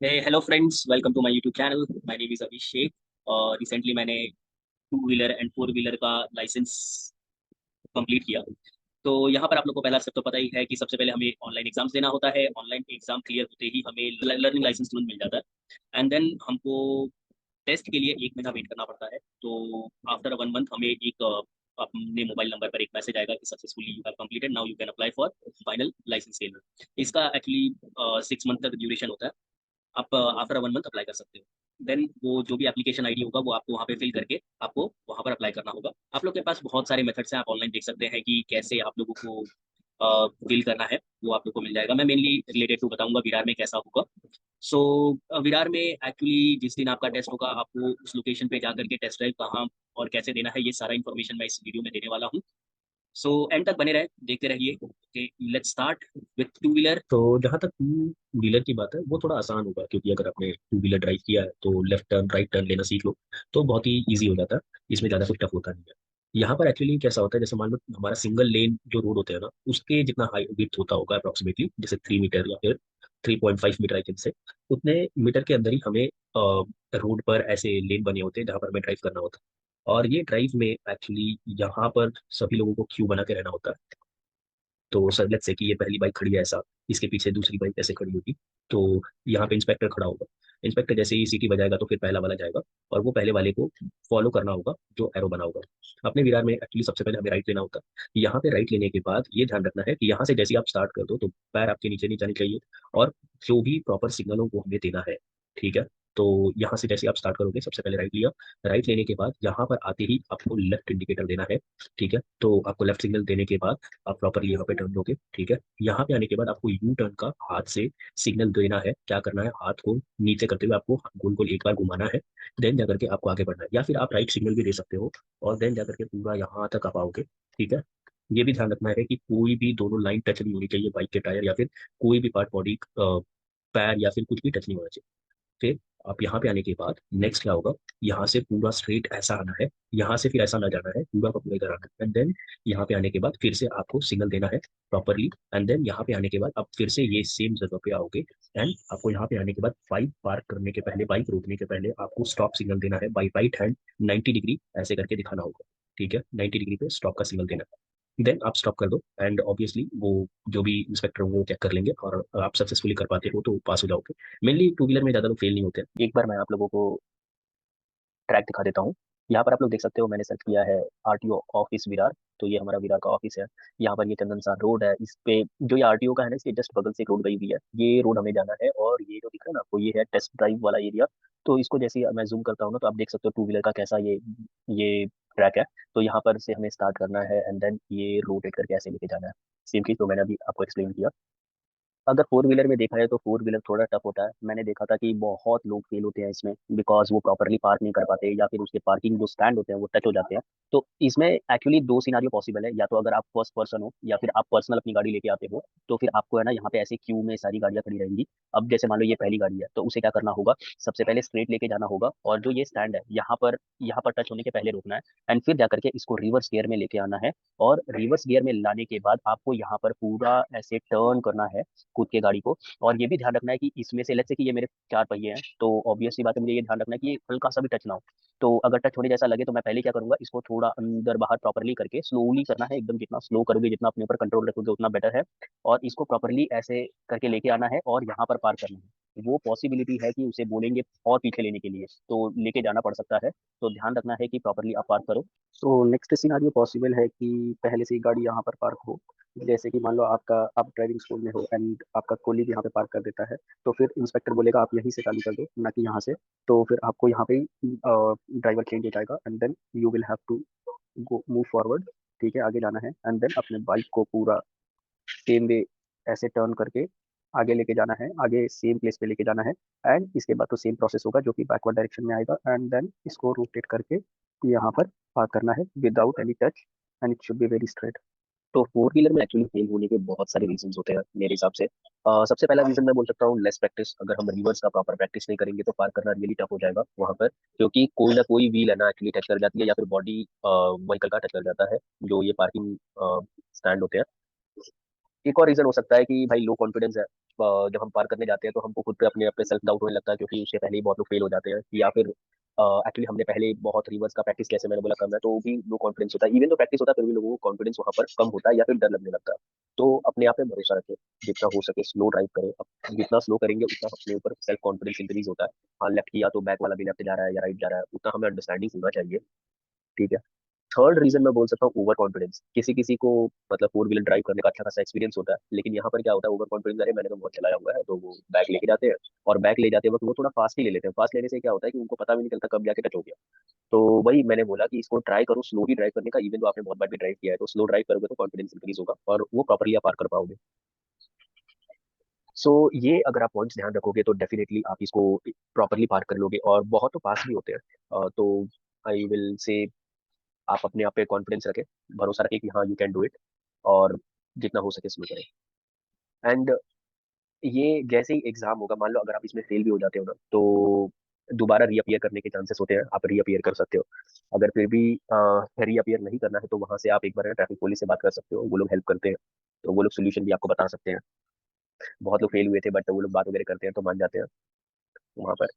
Hello friends, welcome to my YouTube channel. My name is Abhishek. और recently मैंने two wheeler and four wheeler का licence complete किया। तो यहाँ पर आप लोग को पहला स्टेप तो पता ही है कि सबसे पहले हमें ऑनलाइन एग्जाम्स देना होता है। ऑनलाइन एग्जाम क्लियर होते ही हमें लर्निंग लाइसेंस तुरंत मिल जाता है। एंड देन हमको टेस्ट के लिए 1 महीना वेट करना पड़ता है। तो आफ्टर 1 मंथ हमें एक अपने मोबाइल नंबर पर एक मैसेज आएगा कि successfully you have completed, now you can apply for final licence seller. इसका एक्चुअली 6 मंथ तक ड्यूरेशन होता है। आप आफ्टर 1 मंथ अप्लाई कर सकते हो। देन वो जो भी एप्लीकेशन आईडी होगा वो आपको वहाँ पे फिल करके आपको वहाँ पर अप्लाई करना होगा। आप लोग के पास बहुत सारे मेथड्स हैं, आप ऑनलाइन देख सकते हैं कि कैसे आप लोगों को फिल करना है। वो आप लोग को मिल जाएगा। मैं मेनली रिलेटेड टू बताऊंगा विरार में कैसा होगा। सो विरार में एक्चुअली जिस दिन आपका टेस्ट होगा आपको उस लोकेशन पे जाकर के टेस्ट ड्राइव कहाँ और कैसे देना है, ये सारा इन्फॉर्मेशन मैं इस वीडियो में देने वाला हूँ। सो एंड तक बने रहे, देखते रहिए। Okay, let's start with two wheeler. तो जहाँ तक टू व्हीलर की बात है वो थोड़ा आसान होगा, क्योंकि अगर आपने टू व्हीलर ड्राइव किया है तो लेफ्ट टर्न राइट टर्न लेना सीख लो तो बहुत ही ईजी हो जाता है। इसमें ज़्यादा कुछ टफ होता नहीं है। यहाँ पर एक्चुअली कैसा होता है, जैसे मान लो हमारा सिंगल लेन जो रोड होते हैं ना, उसके जितना हाई विड्थ होता होगा अप्रोक्सीमेटली, जैसे 3 मीटर या फिर 3.5 मीटर आई थिंक से, उतने मीटर के अंदर ही हमें रोड पर ऐसे लेन बने होते हैं जहाँ पर हमें ड्राइव करना होता है। और ये ड्राइव में एक्चुअली यहाँ पर सभी लोगों को क्यू बना के रहना होता है। तो सर लेट्स से कि ये पहली बाइक खड़ी है ऐसा, इसके पीछे दूसरी बाइक ऐसे खड़ी होगी। तो यहाँ पे इंस्पेक्टर खड़ा होगा। इंस्पेक्टर जैसे ही सीटी बजाएगा तो फिर पहला वाला जाएगा और वो पहले वाले को फॉलो करना होगा जो एरो बना होगा। अपने विरार में एक्चुअली सबसे पहले हमें राइट लेना होता है। यहाँ पे राइट लेने के बाद ये ध्यान रखना है कि यहाँ से जैसे ही आप स्टार्ट कर दो तो पैर आपके नीचे नहीं जाने चाहिए। और जो भी प्रॉपर सिग्नल हो वो हमें देना है। ठीक है। तो यहाँ से जैसे आप स्टार्ट करोगे, सबसे पहले राइट लिया। राइट लेने के बाद यहाँ पर आते ही आपको लेफ्ट इंडिकेटर देना है। ठीक है। तो आपको लेफ्ट सिग्नल देने के बाद आप प्रॉपरली यहाँ पे टर्न लोगे। ठीक है। यहाँ पे आने के बाद आपको यू टर्न का हाथ से सिग्नल देना है। क्या करना है, हाथ को नीचे करते हुए आपको गोल गोल एक बार घुमाना है। देन जाकर के आपको आगे बढ़ना है, या फिर आप राइट सिग्नल भी दे सकते हो और देन जाकर के पूरा यहाँ तक आप आओगे। ठीक है। ये भी ध्यान रखना है कि कोई भी दोनों लाइन टच नहीं होनी चाहिए, बाइक के टायर या फिर कोई भी पार्ट बॉडी, पैर या फिर कुछ भी टच नहीं होना चाहिए। फिर आप यहाँ पे आने के बाद नेक्स्ट क्या होगा, यहाँ से पूरा स्ट्रेट ऐसा आना है। यहाँ से फिर ऐसा ना जाना है, पूरा का पूरा इधर आना है। एंड देन यहाँ पे आने के बाद फिर से आपको सिग्नल देना है प्रॉपरली। एंड देन यहाँ पे आने के बाद आप फिर से ये सेम जगह पे आओगे। एंड आपको यहाँ पे आने के बाद बाइक पार्क करने के पहले, बाइक रोकने के पहले आपको स्टॉप सिग्नल देना है। बाई राइट हैंड 90 डिग्री ऐसे करके दिखाना होगा। ठीक है, 90 डिग्री पे स्टॉप का सिग्नल देना है। देन आप स्टॉप कर दो एंड ऑब्वियसली वो जो भी इंस्पेक्टर वो चेक कर लेंगे और आप सक्सेसफुली कर पाते हो तो पास हो जाओगे। मेनली टू व्हीलर में ज़्यादा लोग फेल नहीं होते हैं। एक बार मैं आप लोगों को ट्रैक दिखा देता हूँ। यहाँ पर आप लोग देख सकते हो, मैंने सर्च किया है आरटीओ ऑफिस विरार। तो ये हमारा विरार का ऑफिस है। यहाँ पर ये चंदन सा रोड है। इस पे जो ये आरटीओ का है ना, इसके जस्ट बगल से एक रोड गई हुई है। ये रोड हमें जाना है और ये जो दिख रहा है ना आपको, ये है टेस्ट ड्राइव वाला एरिया। तो इसको जैसे ही मैं जूम करता हूँ ना, तो आप देख सकते हो टू व्हीलर का कैसा ये ट्रैक है। तो यहाँ पर से हमें स्टार्ट करना है एंड देन ये रोटेट करके ऐसे लेके जाना है। सेम चीज तो मैंने अभी आपको एक्सप्लेन किया। अगर फोर व्हीलर में देखा जाए तो फोर व्हीलर थोड़ा टफ होता है। मैंने देखा था कि बहुत लोग फेल होते हैं इसमें, बिकॉज वो प्रॉपरली पार्क नहीं कर पाते या फिर उसके पार्किंग जो स्टैंड होते हैं वो टच हो जाते हैं। तो इसमें एक्चुअली दो सिनारियो पॉसिबल है, या तो अगर आप फर्स्ट पर्सन हो या फिर आप पर्सनल अपनी गाड़ी लेके आते हो, तो फिर आपको है ना यहाँ पे ऐसे क्यू में सारी गाड़ियां खड़ी रहेंगी। अब जैसे मान लो ये पहली गाड़ी है, तो उसे क्या करना होगा, सबसे पहले स्ट्रेट लेके जाना होगा और जो ये स्टैंड है यहाँ पर टच होने के पहले रोकना है। एंड फिर जाकर के इसको रिवर्स गियर में लेके आना है। और रिवर्स गियर में लाने के बाद आपको यहाँ पर पूरा ऐसे टर्न करना है खुद के गाड़ी को। और ये भी ध्यान रखना है कि इसमें से लेट्स से कि ये मेरे चार पहिए हैं, तो ऑब्वियस सी बात है, मुझे ये ध्यान रखना है कि ये हल्का सा भी टच ना हो। तो अगर टच होने जैसा लगे तो मैं पहले क्या करूंगा, इसको थोड़ा अंदर बाहर प्रॉपरली करके स्लोली करना है एकदम। जितना स्लो करोगे, जितना अपने ऊपर कंट्रोल रखोगे उतना बेटर है। और इसको प्रॉपरली ऐसे करके लेके आना है और यहाँ पर पार करना है। वो पॉसिबिलिटी है कि उसे बोलेंगे और पीछे लेने के लिए, तो लेके जाना पड़ सकता है। तो ध्यान रखना है कि प्रॉपरली आप पार्क करो। तो नेक्स्ट सिनारियो पॉसिबल है कि पहले से ही गाड़ी यहाँ पर पार्क हो। जैसे कि मान लो आप ड्राइविंग स्कूल में हो एंड आपका कोलीग यहाँ पे पार्क कर देता है, तो फिर इंस्पेक्टर बोलेगा आप यहीं से चालू कर दो, ना कि यहाँ से। तो फिर आपको यहाँ पे ही ड्राइवर चेंज हो जाएगा and then you will have to go move forward. ठीक है, आगे जाना है एंड देन अपने बाइक को पूरा सेम वे ऐसे टर्न करके आगे लेके जाना है, आगे सेम प्लेस पे लेके जाना है। एंड इसके बाद तो सेम प्रोसेस होगा जो कि बैकवर्ड डायरेक्शन में आएगा एंड देन इसको रोटेट करके यहाँ पर पार्क करना है without any touch and it should be very straight. तो फोर व्हीलर में एक्चुअली फेल होने के बहुत सारे रीजन होते हैं मेरे हिसाब से। सबसे पहला रीजन मैं बोल सकता हूँ लेस प्रैक्टिस। अगर हम रिवर्स का प्रॉपर प्रैक्टिस नहीं करेंगे तो पार करना रियली टफ हो जाएगा वहां पर, क्योंकि कोई ना कोई व्हील है ना एक्चुअली टच कर जाती है या फिर बॉडी व्हीकल का टच कर जाता है, जो ये पार्किंग स्टैंड होते हैं। एक और रीजन हो सकता है कि भाई लो कॉन्फिडेंस है। जब हम पार करने जाते हैं तो हमको खुद पे अपने आप पे सेल्फ डाउट होने लगता है, क्योंकि उससे पहले ही बहुत लोग फेल हो जाते हैं, या फिर एक्चुअली हमने पहले बहुत रिवर्स का प्रैक्टिस, कैसे मैंने बोला, करना है, तो भी लो कॉन्फिडेंस होता है। इवन तो प्रैक्टिस होता है फिर भी लोगों को कॉन्फिडेंस वहां पर कम होता है या फिर डर लगने लगता है। तो अपने आप पे भरोसा रखें, जितना हो सके स्लो ड्राइव करें। जितना स्लो करेंगे उतना अपने ऊपर सेल्फ कॉन्फिडेंस इंक्रीज होता है। हाँ, लेफ्ट किया तो बैक वाला भी लेफ्ट जा रहा है या राइट जा रहा है, उतना हमें अंडरस्टैंडिंग होना चाहिए। ठीक है। थर्ड रीजन मैं बोल सकता हूँ ओवर कॉन्फिडेंस। किसी किसी को मतलब फोर व्हीलर ड्राइव करने का अच्छा खासा एक्सपीरियंस होता है, लेकिन यहाँ पर क्या होता है, ओवर कॉन्फिडेंस, अरे मैंने तो बहुत चलाया हुआ है, तो वो बैग लेके जाते हैं। और बैग ले जाते वक्त वो थोड़ा फास्ट ही ले लेते हैं। फास्ट लेने से क्या होता है कि उनको पता भी नहीं चलता कब जाके टच हो गया। तो वही मैंने बोला कि इसको ट्राई करो स्लो ही ड्राइव करने का। इवन तो आपने बहुत बार भी ड्राइव किया है, तो स्लो ड्राइव करोगे तो कॉन्फिडेंस इंक्रीज होगा और वो प्रॉपरली आप पार कर पाओगे। सो ये अगर आप पॉइंट्स ध्यान रखोगे तो डेफिनेटली आप इसको प्रॉपरली पार कर लोगे, और बहुत तो पास भी होते हैं। तो आई विल से आप अपने आप पे कॉन्फिडेंस रखें, भरोसा रखें कि हाँ यू कैन डू इट, और जितना हो सके स्लो करें। एंड ये जैसे ही एग्जाम होगा, मान लो अगर आप इसमें फेल भी हो जाते हो ना, तो दोबारा रीअपियर करने के चांसेस होते हैं, आप रीअपियर कर सकते हो। अगर फिर भी रीअपियर नहीं करना है तो वहां से आप एक बार ट्रैफिक पुलिस से बात कर सकते हो, वो लोग हेल्प करते हैं। तो वो लोग सोल्यूशन भी आपको बता सकते हैं। बहुत लोग फेल हुए थे बट वो लोग बात वगैरह करते हैं तो मान जाते हैं वहां पर।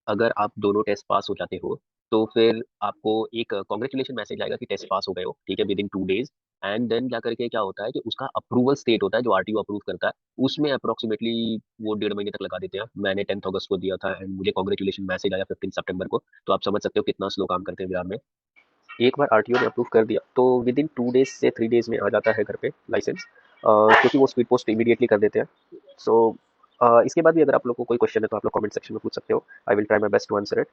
अगर आप दोनों टेस्ट पास हो जाते हो तो फिर आपको एक कॉन्ग्रेचुलेशन मैसेज आएगा कि टेस्ट पास हो गए हो, ठीक है, within 2 days. And then क्या करके क्या होता है कि उसका अप्रूवल स्टेट होता है, जो आरटीओ अप्रूव करता है, उसमें अप्रोक्सीमेटली वो 1.5 महीने तक लगा देते हैं। मैंने 10th अगस्त को दिया था एंड मुझे कॉन्ग्रेचुलेशन मैसेज आया 15 सितंबर को। तो आप समझ सकते हो कितना स्लो काम करते हैं बिहार में। एक बार आरटीओ ने अप्रूव कर दिया तो विद इन 2 डेज से 3 डेज में आ जाता है घर पे लाइसेंस, क्योंकि वो स्पीड पोस्ट इमीडिएटली कर देते हैं। सो इसके बाद भी अगर आप लोग को कोई क्वेश्चन है तो आप लोग कमेंट सेक्शन में पूछ सकते हो। I will try my best to answer it.